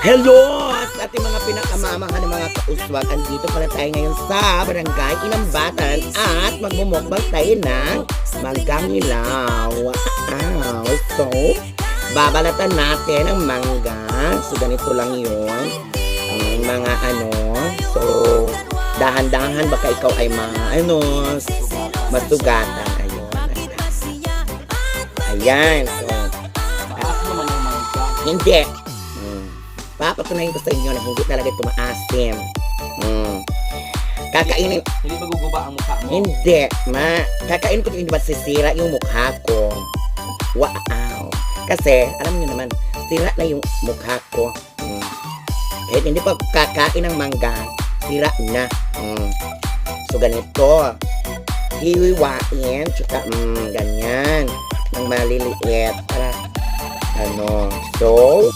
Hello! Sa ating mga pinakamamahan ng mga kauswag, andito pala tayo ngayon sa Barangay Inambatan at magmumukbang tayo ng manggang hilaw. Wow! So, babalatan natin ang mangga. So, ganito lang yun. Mga so, dahan-dahan baka ikaw ay masugatan. Ayan. So, hindi. Papatunayin ko sa inyo na hindi talaga ito maasim. Kakainin. Hindi maguguba ang mukha mo? Hindi. Kakainin ko ito, hindi ba sisira yung mukha ko. Wow. Kasi, alam niyo naman, sira na yung mukha ko. Kahit hindi pa kakain ng mangga, sira na. So, ganito. Hiwiwain. Tsaka, ganyan. Ng maliliit. Para, so,